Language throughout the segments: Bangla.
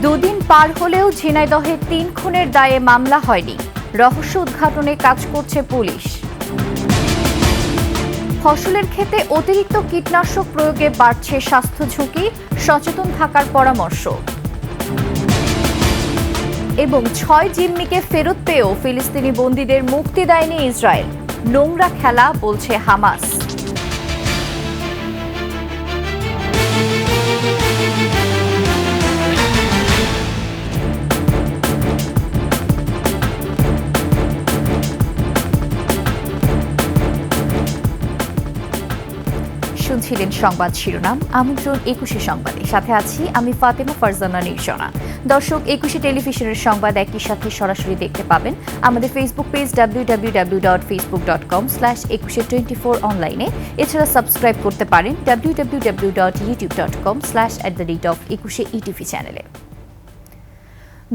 দুদিন পার হলেও ঝিনাইদহে ৩ খুনের দায়ে মামলা হয়নি। রহস্য উদ্ঘাটনে কাজ করছে পুলিশ। ফসলের ক্ষেতে অতিরিক্ত কীটনাশক প্রয়োগে বাড়ছে স্বাস্থ্য ঝুঁকি, সচেতন থাকার পরামর্শ। এবং ৬ জিম্মিকে ফেরত পেয়েও ফিলিস্তিনি বন্দীদের মুক্তি দেয়নি ইসরায়েল। নোংরা খেলা বলছে হামাস। শুনছিলেন সংবাদ শিরোনাম। আমন্ত্রণ ২১শে সংবাদে, সাথে আছি আমি ফাতেমা ফারজানা নির্জনা। দর্শক, ২১শে টেলিভিশনের সংবাদ একই সাথে সরাসরি দেখতে পাবেন আমাদের ফেসবুক পেজ www.facebook.com/2124 অনলাইনে। এছাড়া সাবস্ক্রাইব করতে পারেন www.youtube.com/@21ETV চ্যানেলে।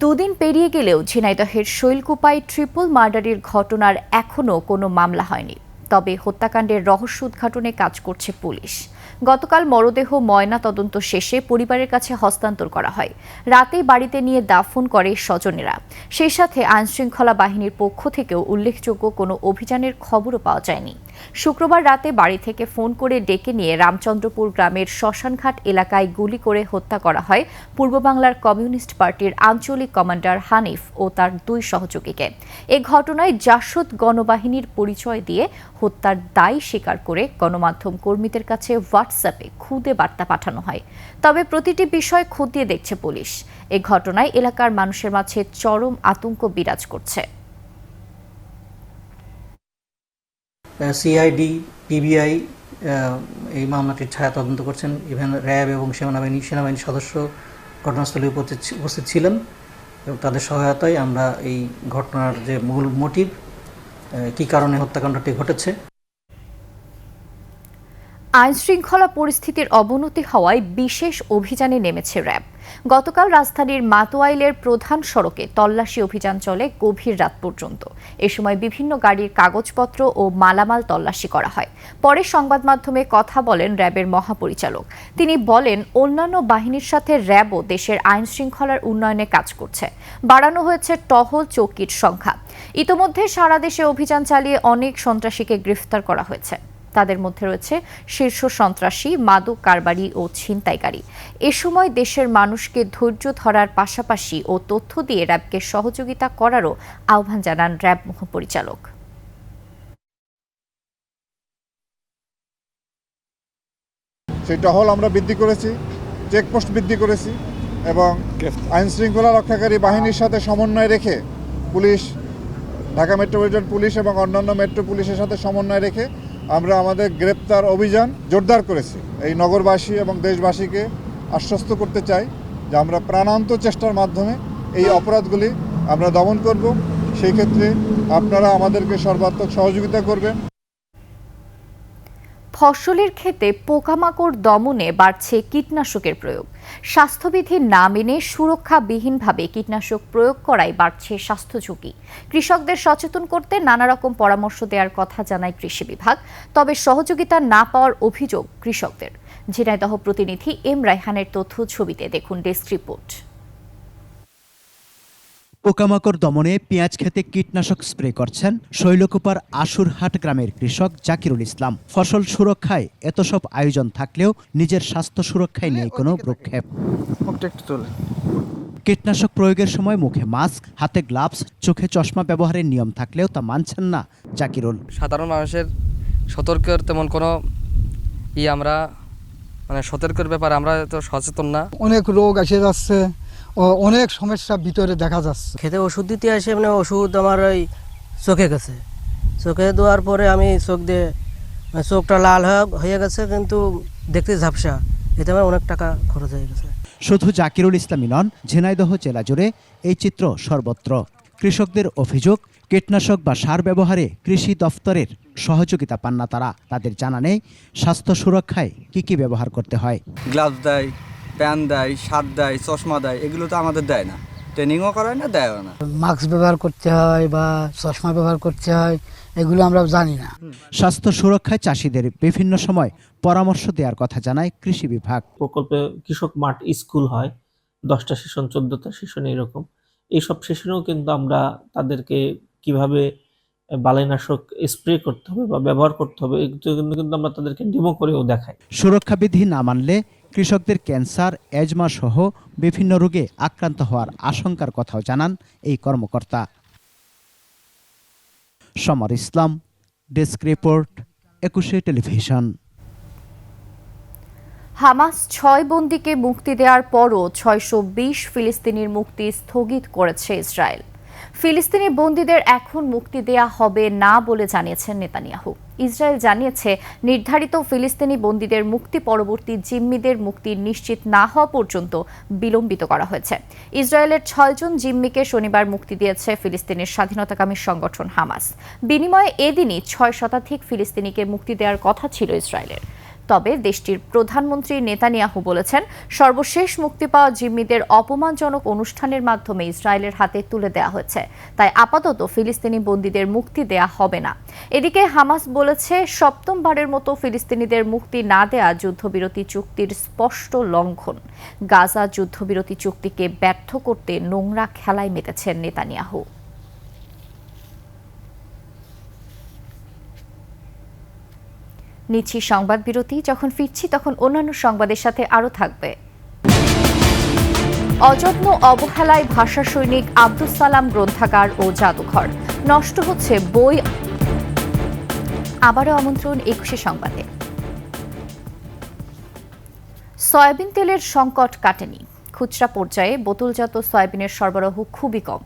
দুদিন পেরিয়ে গেলেও ঝিনাইদহের শৈলকুপায় ট্রিপল মার্ডারের ঘটনার এখনও কোনো মামলা হয়নি। তবে হত্যাকাণ্ডের রহস্য উদ্ঘাটনে কাজ করছে পুলিশ। গতকাল মরদেহ ময়না তদন্ত শেষে পরিবারের কাছে হস্তান্তর করা হয়। রাতেই বাড়িতে নিয়ে দাফন করে স্বজনেরা। সেই সাথে আইনশৃঙ্খলা বাহিনীর পক্ষ থেকেও উল্লেখযোগ্য কোনো অভিযানের খবরও পাওয়া যায়নি। শুক্রবার রাতে বাড়ি থেকে ফোন করে ডেকে নিয়ে রামচন্দ্রপুর গ্রামের শ্মশানঘাট এলাকায় গুলি করে হত্যা করা হয় পূর্ব বাংলার কমিউনিস্ট পার্টির আঞ্চলিক কমান্ডার হানিফ ও তার ২ সহযোগীকে। এ ঘটনায় জাসদ গণবাহিনীর পরিচয় দিয়ে হত্যার দায় স্বীকার করে গণমাধ্যম কর্মীদের কাছে হোয়াটসঅ্যাপে খুদে বার্তা পাঠানো হয়। তবে প্রতিটি বিষয় খতিয়ে দেখছে পুলিশ। এ ঘটনায় এলাকার মানুষের মাঝে চরম আতঙ্ক বিরাজ করছে। সিআইডি, পিবিআই এই মামলাটির ছায়া তদন্ত করছেন। ইভেন র্যাব এবং সেনাবাহিনীর সদস্য ঘটনাস্থলে উপস্থিত ছিলেন এবং তাদের সহায়তায় আমরা এই ঘটনার যে মূল মোটিভ, কী কারণে হত্যাকাণ্ডটি ঘটেছে। আইনশৃঙ্খলা পরিস্থিতির অবনতি হওয়ায় বিশেষ অভিযানে নেমেছে র্যাব। গতকাল রাজধানীর মাতোয়াইলের প্রধান সড়কে তল্লাশি অভিযান চলে গভীর রাত পর্যন্ত। এ সময় বিভিন্ন গাড়ির কাগজপত্র ও মালামাল তল্লাশি করা হয়। পরে সংবাদ মাধ্যমে কথা বলেন র্যাবের মহাপরিচালক। তিনি বলেন, অন্যান্য বাহিনীর সাথে র্যাবও দেশের আইনশৃঙ্খলার উন্নয়নে কাজ করছে। বাড়ানো হয়েছে টহল চৌকির সংখ্যা। ইতোমধ্যে সারা দেশে অভিযান চালিয়ে অনেক সন্ত্রাসীকে গ্রেফতার করা হয়েছে। তাদের মধ্যে রয়েছে শীর্ষ সন্ত্রাসী, মাদক কারবারি ও ছিনতাইকারী। এ সময় দেশের মানুষকে ধৈর্য ধরার পাশাপাশি ও তথ্য দিয়ে র্যাবকে সহযোগিতা করারও আহ্বান জানান র্যাব মহাপরিচালক। সেই টহল আমরা বৃদ্ধি করেছি, চেকপোস্ট বৃদ্ধি করেছি এবং আইনশৃঙ্খলা রক্ষাকারী বাহিনীর সাথে সমন্বয় রেখে পুলিশ, ঢাকা মেট্রোপলিটন পুলিশ এবং অন্যান্য মেট্রো পুলিশের সাথে সমন্বয় রেখে আমরা আমাদের গ্রেপ্তার অভিযান জোরদার করেছি। এই নগরবাসী এবং দেশবাসীকে আশ্বস্ত করতে চাই যে আমরা প্রাণান্ত চেষ্টার মাধ্যমে এই অপরাধগুলি আমরা দমন করব। সেই ক্ষেত্রে আপনারা আমাদেরকে সর্বাত্মক সহযোগিতা করবেন। ফসলের ক্ষেতে পোকামাকড় দমনে বাড়ছে কীটনাশকের প্রয়োগ। স্বাস্থ্যবিধি না মেনে সুরক্ষাবিহীনভাবে কীটনাশক প্রয়োগ করায় বাড়ছে স্বাস্থ্য ঝুঁকি। কৃষকদের সচেতন করতে নানা রকম পরামর্শ দেওয়ার কথা জানায় কৃষি বিভাগ। তবে সহযোগিতা না পাওয়ার অভিযোগ কৃষকদের। ঝিনাইদহ প্রতিনিধি এম রায়হানের তথ্য ছবিতে দেখুন ডেস্ক রিপোর্ট। পোকামাকড় দমনে পেঁয়াজ খেতে কীটনাশক স্প্রে করছেন শৈলকুপার আশুরহাট গ্রামের কৃষক জাকিরুল ইসলাম। ফসল সুরক্ষায় এত সব আয়োজন থাকলেও নিজের স্বাস্থ্য সুরক্ষায় নেই কোনো ভ্রুক্ষেপ। কীটনাশক প্রয়োগের সময় মুখে মাস্ক, হাতে গ্লাভস, চোখে চশমা ব্যবহারের নিয়ম থাকলেও তা মানছেন না জাকিরুল। সাধারণ মানুষের সতর্কের তেমন কোনো আমরা সতর্কের ব্যাপারে আমরা তো সচেতন না। অনেক রোগ এসে যাচ্ছে, অনেক সমস্যা ভিতরে দেখা যাচ্ছে। খেতে ওষুধ দিতে আসে, ওষুধ আমার ওই চোখে গেছে। চোখে দেওয়ার পরে আমি চোখ দিয়ে চোখটা লাল হয়ে গেছে, কিন্তু দেখতে ঝাপসা। এতে আমার অনেক টাকা খরচ হয়ে গেছে। শুধু জাকিরুল ইসলামই নন, ঝিনাইদহ জেলা জুড়ে এই চিত্র সর্বত্র। কৃষকদের অভিযোগ, কীটনাশক বা সার ব্যবহারে কৃষি দফতরের সহযোগিতা পান না তারা। তাদের জানা নেই স্বাস্থ্য সুরক্ষায় কি ব্যবহার করতে হয়। গ্লাভস দেয়, প্যান দেয়, সার দেয়, চশমা দেয়, এগুলো তো আমাদের দেয় না, ট্রেনিংও করায় না, দেয়ও না। মাস্ক ব্যবহার করতে হয় বা চশমা ব্যবহার করতে হয়, এগুলো আমরা জানি না। স্বাস্থ্য সুরক্ষায় চাষিদের বিভিন্ন সময় পরামর্শ দেওয়ার কথা জানায় কৃষি বিভাগ। প্রকল্পে কৃষক মাঠ স্কুল হয়, 10টা সেশন 14টা সেশন এরকম। এইসব সেশনেও কিন্তু আমরা তাদেরকে কিভাবে বালাইনাশক স্প্রে করতে হবে বা ব্যবহার করতে হবে কিন্তু আমরা তাদেরকে ডেমো করেও দেখাই। সুরক্ষাবিধি না মানলে কৃষকদের ক্যান্সার, অ্যাজমা সহ বিভিন্ন রোগে আক্রান্ত হওয়ার আশঙ্কার কথাও জানান এই কর্মকর্তা। সমর ইসলাম, ডেস্ক রিপোর্ট, 21 টেলিভিশন। হামাস 6 বন্দীকে মুক্তি দেওয়ার পরও 620 ফিলিস্তিনির মুক্তি স্থগিত করেছে ইসরায়েল। ফিলিস্তিনি বন্দীদের এখন মুক্তি দেয়া হবে না বলে জানিয়েছেন নেতানিয়াহু। ইসরায়েল জানিয়েছে নির্ধারিত ফিলিস্তিনি বন্দীদের মুক্তি পরবর্তী জিম্মিদের মুক্তি নিশ্চিত না হওয়া পর্যন্ত বিলম্বিত করা হয়েছে। ইসরায়েলের 6 জন জিম্মিকে শনিবার মুক্তি দিয়েছে ফিলিস্তিনের স্বাধীনতাকামী সংগঠন হামাস। বিনিময়ে এদিনই 6 শতাধিক ফিলিস্তিনিকে মুক্তি দেওয়ার কথা ছিল ইসরায়েলের। তবে দেশটির প্রধানমন্ত্রী নেতানিয়াহু বলেছেন, সর্বশেষ মুক্তি পাওয়া জিম্মিদের অপমানজনক অনুষ্ঠানের মাধ্যমে ইসরায়েলের হাতে তুলে দেওয়া হয়েছে, তাই আপাতত ফিলিস্তিনি বন্দীদের মুক্তি দেয়া হবে না। এদিকে হামাস বলেছে, সপ্তমবারের মতো ফিলিস্তিনিদের মুক্তি না দেয়া যুদ্ধবিরতি চুক্তির স্পষ্ট লঙ্ঘন। গাজা যুদ্ধবিরতি চুক্তিকে ব্যর্থ করতে নোংরা খেলায় মেতেছেন নেতানিয়াহু। নিচ্ছি সংবাদ বিরতি। যখন ফিরছি তখন অন্যান্য সংবাদের সাথে আরও থাকবে। অযত্ন অবহেলায় ভাষা সৈনিক আব্দুস সালাম গ্রন্থাগার ও জাদুঘর নষ্ট হচ্ছে বই। আবারও আমন্ত্রণ 21 সংবাদে। সয়াবিন তেলের সংকট কাটেনি। খুচরা পর্যায়ে বোতলজাত সয়াবিনের সরবরাহ খুবই কম।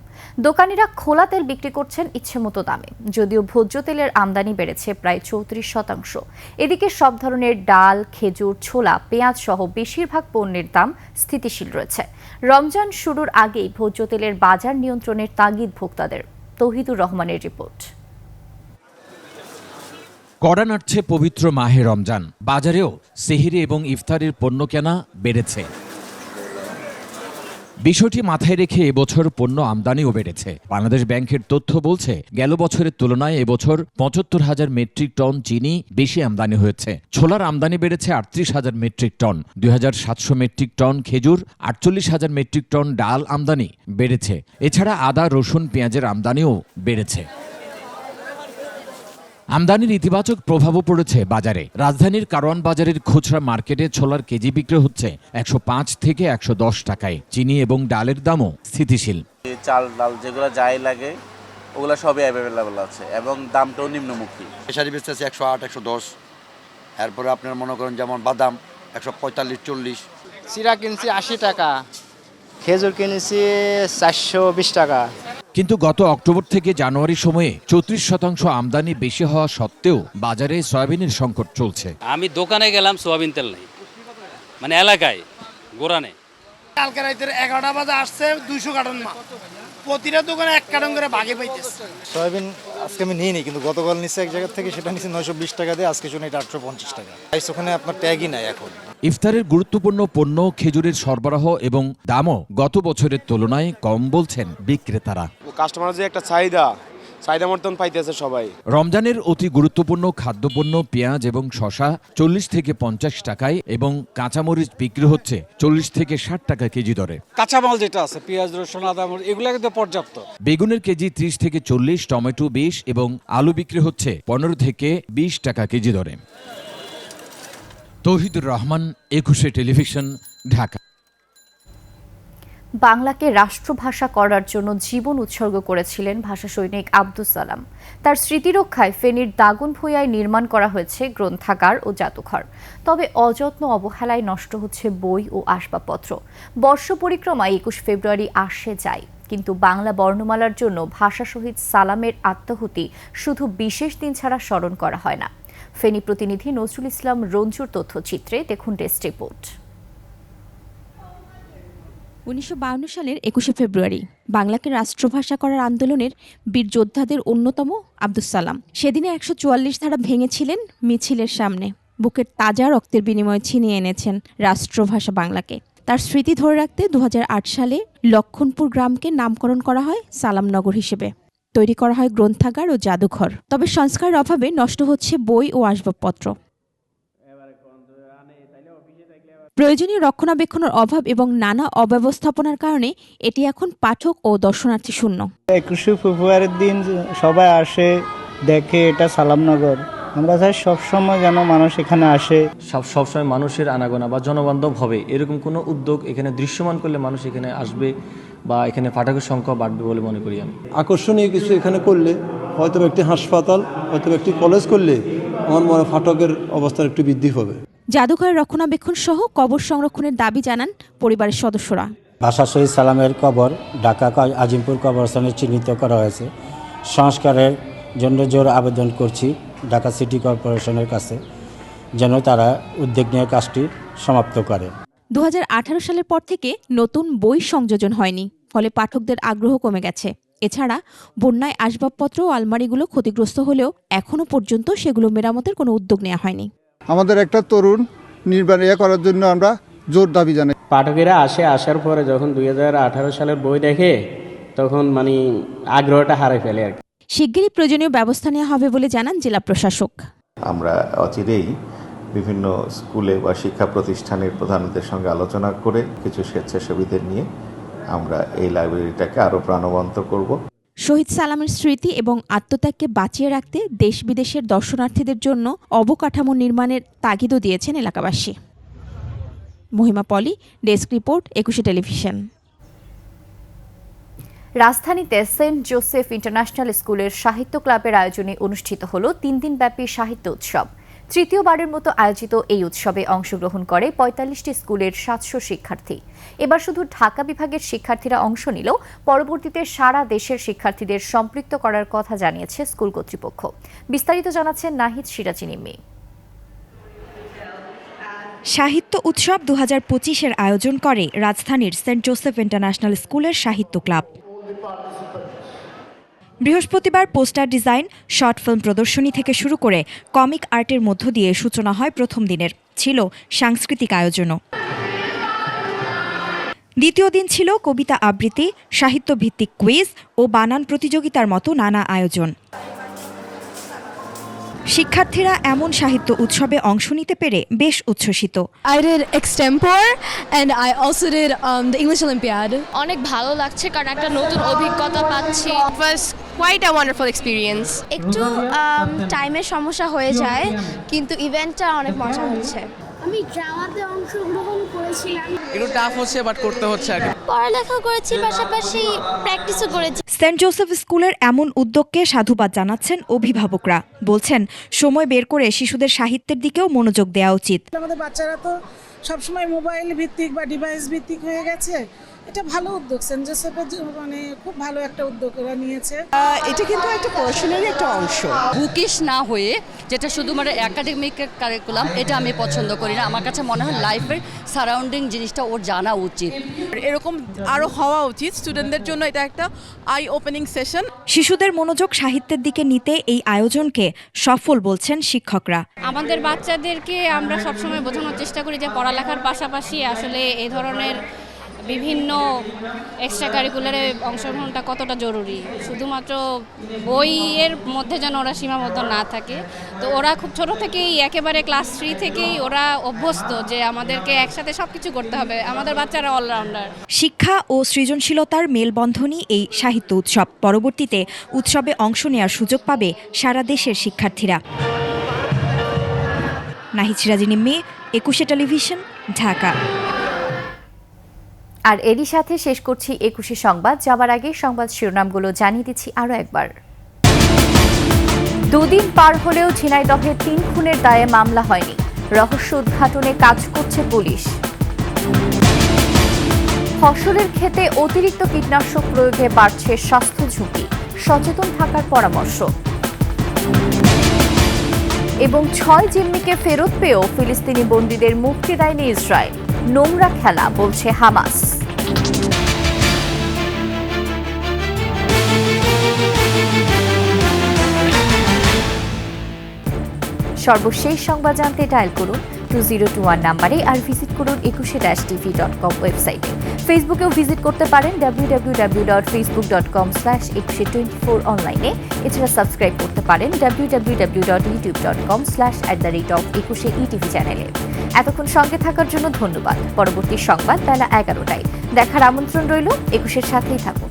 দোকানিরা খোলা তেল বিক্রি করছেন ইচ্ছেমতো দামে, যদিও ভোজ্য তেলের আমদানি বেড়েছে প্রায় 34%। এদিকে সব ধরনের ডাল, খেজুর, ছোলা, পেঁয়াজ সহ বেশিরভাগ পণ্যের দাম স্থিতিশীল রয়েছে। রমজান শুরুর আগেই ভোজ্য তেলের বাজার নিয়ন্ত্রণের তাগিদ ভোক্তাদের। তৌহিদুর রহমানের রিপোর্ট। কড়া নাড়ছে পবিত্র মাহে রমজান। বাজারেও সেহরি এবং ইফতারের পণ্য কেনা বেড়েছে। বিষয়টি মাথায় রেখে এবছর পণ্য আমদানিও বেড়েছে। বাংলাদেশ ব্যাংকের তথ্য বলছে, গেল বছরের তুলনায় এবছর ৭৫,০০০ মেট্রিক টন চিনি বেশি আমদানি হয়েছে। ছোলার আমদানি বেড়েছে ৩৮,০০০ মেট্রিক টন, ২,৭০০ মেট্রিক টন খেজুর, ৪৮,০০০ মেট্রিক টন ডাল আমদানি বেড়েছে। এছাড়া আদা, রসুন, পেঁয়াজের আমদানিও বেড়েছে। আমদানির ইতিবাচক প্রভাবও পড়েছে বাজারে। রাজধানীর কারওয়ান বাজারের খুচরা মার্কেটে ছোলার কেজি বিক্রি হচ্ছে ১০৫ থেকে ১১০ টাকায়। চিনি এবং ডালের দামও স্থিতিশীল। চাল ডাল যেগুলো যাই লাগে ওগুলো সবই অ্যাভেলেবেল আছে এবং দামটাও নিম্নমুখী। খেসারি বেচতেছে ১০৮, ১১০। এরপরে আপনার মনে করেন যেমন বাদাম ১৪৫, ৪০। চিরা কিনছি ৮০ টাকা, খেজুর কিনেছি ৪২০ টাকা। কিন্তু গত অক্টোবর থেকে জানুয়ারি সময়ে ৩৪% আমদানি বেশি হওয়া সত্ত্বেও বাজারে সয়াবিনের সংকট চলছে। আমি দোকানে গেলাম, সোয়াবিন তেল নেই, মানে এলাকায় গোড়া নেই। কালকে রাতের 11টা বাজে আসছে 200 কার্টন মাল, প্রতিটা দোকানে 1 কার্টন করে ভাগে পাইতেছে। সয়াবিন আজকে আমি নিইনি, কিন্তু গতকাল নিচে এক জায়গা থেকে সেটা নিচে 920 টাকা দিয়ে, আজকে শুনে এটা 850 টাকা। ওখানে আপনার ট্যাগই নাই এখন। ইফতারের গুরুত্বপূর্ণ পণ্য খেজুরের সরবরাহ এবং দামও গত বছরের তুলনায় কম বলছেন বিক্রেতারা। কাস্টমার যে একটা চাহিদা মতন পাইতেছে সবাই। রমজানের অতি গুরুত্বপূর্ণ খাদ্যপণ্য পেঁয়াজ এবং শসা 40 থেকে 50 টাকায় এবং কাঁচামরিচ বিক্রি হচ্ছে 40 থেকে 60 টাকা কেজি দরে। কাঁচামাল যেটা আছে পেঁয়াজ, রসুন, আদা, এগুলো কিন্তু পর্যাপ্ত। বেগুনের কেজি 30 থেকে 40, টমেটো 20 এবং আলু বিক্রি হচ্ছে 15 থেকে 20 টাকা কেজি দরে। তৌহিদুর রহমান, 21 টেলিভিশন, ঢাকা। বাংলাকে রাষ্ট্রভাষা করার জন্য জীবন উৎসর্গ করেছিলেন ভাষা সৈনিক আব্দুস সালাম। তার স্মৃতি রক্ষায় ফেনীর দাগনভূঞায় নির্মাণ করা হয়েছে গ্রন্থাগার ও জাদুঘর। তবে অযত্ন অবহেলায় নষ্ট হচ্ছে বই ও আসবাবপত্র। বর্ষ পরিক্রমায় 21 ফেব্রুয়ারি আসে যায়, কিন্তু বাংলা বর্ণমালার জন্য ভাষা শহীদ সালামের আত্মাহুতি শুধু বিশেষ দিন ছাড়া স্মরণ করা হয় না। ফেনী প্রতিনিধি নজরুল ইসলাম রঞ্জুর তথ্যচিত্রে দেখুন ডেস্ক রিপোর্ট। 1952 সালের 21 ফেব্রুয়ারি বাংলাকে রাষ্ট্রভাষা করার আন্দোলনের বীর যোদ্ধাদের অন্যতম আব্দুস সালাম সেদিনে 144 ধারা ভেঙেছিলেন মিছিলের সামনে। বুকের তাজা রক্তের বিনিময়ে ছিনিয়ে এনেছেন রাষ্ট্রভাষা বাংলাকে। তার স্মৃতি ধরে রাখতে 2008 সালে লক্ষণপুর গ্রামকে নামকরণ করা হয় সালামনগর হিসেবে। তৈরি করা হয় গ্রন্থাগার ও জাদুঘর। তবে সংস্কারের অভাবে নষ্ট হচ্ছে বই ও আসবাবপত্র। প্রয়োজনীয় রক্ষণাবেক্ষণের অভাব এবং নানা অব্যবস্থাপনার কারণে এটি এখন পাঠক ও দর্শনার্থী শূন্য। 21শে ফেব্রুয়ারির দিন সবাই আসে দেখে, এটা সালামনগর। আমরা চাই সবসময় যেন মানুষ এখানে আসে, সবসময় মানুষের আনাগোনা বা জনবান্ধব হবে এরকম কোনো উদ্যোগ এখানে দৃশ্যমান করলে মানুষ এখানে আসবে বা এখানে পাঠকের সংখ্যা বাড়বে বলে মনে করি আমি। আকর্ষণীয় কিছু এখানে করলে, হয়তো একটি হাসপাতাল, হয়তো একটি কলেজ করলে আমার মনে হয় পাঠকের অবস্থা একটু বৃদ্ধি হবে। জাদুঘরের রক্ষণাবেক্ষণ সহ কবর সংরক্ষণের দাবি জানান পরিবারের সদস্যরা। ভাষা শহীদ সালামের কবর ঢাকা আজিমপুর কবরস্থানে চিহ্নিত করা হয়েছে। সংস্কারের জন্য জোর আবেদন করছি ঢাকা সিটি কর্পোরেশনের কাছে, যেন তারা উদ্যোগ নিয়ে কাজটি সমাপ্ত করে। 2018 সালের পর থেকে নতুন বই সংযোজন হয়নি, ফলে পাঠকদের আগ্রহ কমে গেছে। এছাড়া বন্যায় আসবাবপত্র ও আলমারিগুলো ক্ষতিগ্রস্ত হলেও এখনও পর্যন্ত সেগুলো মেরামতের কোনো উদ্যোগ নেওয়া হয়নি। আমাদের একটা তরুণ নির্মাণ করার জন্য আমরা জোর দাবি জানাই। পাঠকেরা আসার পরে যখন 2018 সালের বই দেখে তখন আগ্রহটা হারিয়ে ফেলে আর কি। শিগগিরই প্রয়োজনীয় ব্যবস্থা নেওয়া হবে বলে জানান জেলা প্রশাসক। আমরা অচিরেই বিভিন্ন স্কুলে বা শিক্ষা প্রতিষ্ঠানের প্রধানদের সঙ্গে আলোচনা করে কিছু স্বেচ্ছাসেবীদের নিয়ে আমরা এই লাইব্রেরিটাকে আরও প্রাণবন্ত করব। শহীদ সালামের স্মৃতি এবং আত্মত্যাগকে বাঁচিয়ে রাখতে দেশ বিদেশের দর্শনার্থীদের জন্য অবকাঠামো নির্মাণের তাগিদও দিয়েছেন এলাকাবাসী। মহিমা পলি, ডেস্ক রিপোর্ট, 21শে টেলিভিশন। রাজধানীতে সেন্ট জোসেফ ইন্টারন্যাশনাল স্কুলের সাহিত্য ক্লাবের আয়োজনে অনুষ্ঠিত হল 3 দিনব্যাপী সাহিত্য উৎসব। তৃতীয়বারের মতো আয়োজিত এই উৎসবে অংশগ্রহণ করে 45টি স্কুলের 700 শিক্ষার্থী। এবার শুধু ঢাকা বিভাগের শিক্ষার্থীরা অংশ নিলেও পরবর্তীতে সারা দেশের শিক্ষার্থীদের সম্পৃক্ত করার কথা জানিয়েছে স্কুল কর্তৃপক্ষ। বিস্তারিত জানাচ্ছেন নাহিদ সিরাজি নিম্মি। সাহিত্য উৎসব 2025-এর আয়োজন করে রাজধানীর সেন্ট জোসেফ ইন্টারন্যাশনাল স্কুলের সাহিত্য ক্লাব। বৃহস্পতিবার পোস্টার ডিজাইন, শর্ট ফিল্ম প্রদর্শনী থেকে শুরু করে কমিক আর্টের মধ্য দিয়ে সূচনা হয় প্রথম দিনের। ছিল সাংস্কৃতিক আয়োজনও। দ্বিতীয় দিন ছিল কবিতা আবৃত্তি, সাহিত্যভিত্তিক কুইজ ও বানান প্রতিযোগিতার মতো নানা আয়োজন। শিক্ষার্থীরা এমন সাহিত্য উৎসবে অংশ নিতে পেরে বেশ উচ্ছ্বসিত। I did extempore and I also did the English Olympiad. অনেক ভালো লাগছে কারণ একটা নতুন অভিজ্ঞতা পাচ্ছি। It was quite a wonderful experience. একটু টাইমের সমস্যা হয়ে যায় কিন্তু ইভেন্টটা অনেক মজা হচ্ছে। আমি ড্রামাতে অংশগ্রহণ করেছিলাম। একটু টাফ হচ্ছে বাট করতে হচ্ছে আর কি। পড়ালেখা করেছি, পাশাপাশি প্র্যাকটিসও করেছি। সেন্ট জোসেফ স্কুলের এমন উদ্যোগকে সাধুবাদ জানাচ্ছেন অভিভাবকরা। বলছেন সময় বের করে শিশুদের সাহিত্যের দিকেও মনোযোগ দেওয়া উচিত। আমাদের বাচ্চারা তো সবসময় মোবাইল ভিত্তিক বা ডিভাইস ভিত্তিক হয়ে গেছে। এটা ভালো উদ্যোগ, সেন্ট জোসেফের খুব ভালো একটা উদ্যোগ এরা নিয়েছে। এটা কিন্তু একটা পড়াশোনারই একটা অংশ, বুকিশ না হয়ে যেটা শুধুমাত্র একাডেমিক কারিকুলাম, এটা আমি পছন্দ করি না। আমার কাছে মনে হয় লাইফের সারাউন্ডিং জিনিসটা ওর জানা উচিত। এরকম আরো হওয়া উচিত স্টুডেন্টদের জন্য। এটা একটা আই ওপেনিং সেশন। শিশুদের মনোযোগ সাহিত্যের দিকে নিতে এই আয়োজনকে সফল বলছেন শিক্ষকরা। আমাদের বাচ্চাদেরকে আমরা সবসময় বোঝানোর চেষ্টা করি যে পড়ালেখার পাশাপাশি আসলে এই ধরনের বিভিন্ন এক্সট্রা কারিকুলারে অংশগ্রহণটা কতটা জরুরি। শুধুমাত্র বইয়ের মধ্যে যেন ওরা সীমাবদ্ধ না থাকে। তো ওরা খুব ছোট থেকেই একেবারে ক্লাস 3 থেকেই ওরা অভ্যস্ত যে আমাদেরকে একসাথে সব কিছু করতে হবে। আমাদের বাচ্চারা অলরাউন্ডার। শিক্ষা ও সৃজনশীলতার মেলবন্ধনই এই সাহিত্য উৎসব। পরবর্তীতে উৎসবে অংশ নেওয়ার সুযোগ পাবে সারা দেশের শিক্ষার্থীরা। নাহিদ সিরাজি নিম্মি, 21শে টেলিভিশন, ঢাকা। আর এরই সাথে শেষ করছি 21শে সংবাদ। যাবার আগে সংবাদ শিরোনামগুলো জানিয়ে দিচ্ছি আরও একবার। 2 দিন পার হলেও ঝিনাইদহে 3 খুনের দায়ে মামলা হয়নি, রহস্য উদ্ঘাটনে কাজ করছে পুলিশ। ফসলের ক্ষেতে অতিরিক্ত কীটনাশক প্রয়োগে বাড়ছে স্বাস্থ্য ঝুঁকি, সচেতন থাকার পরামর্শ। এবং 6 জিম্মিকে ফেরত পেয়েও ফিলিস্তিনি বন্দীদের মুক্তি দেয়নি ইসরায়েল, নোংরা খেলা বলছে হামাস। সর্বশেষ সংবাদ জানতে ডায়াল করুন 2021 নাম্বারে আর ভিজিট করুন 21-tv.com ওয়েবসাইটে। ফেসবুকেও ভিজিট করতে পারেন www.facebook.com/2124 অনলাইনে। এছাড়া সাবস্ক্রাইব করতে পারেন www.youtube.com/@21etv চ্যানেলে। এতক্ষণ সঙ্গে থাকার জন্য ধন্যবাদ। পরবর্তী সংবাদ বেলা 11টায় দেখার আমন্ত্রণ রইল। 21-এর সাথেই থাকুন।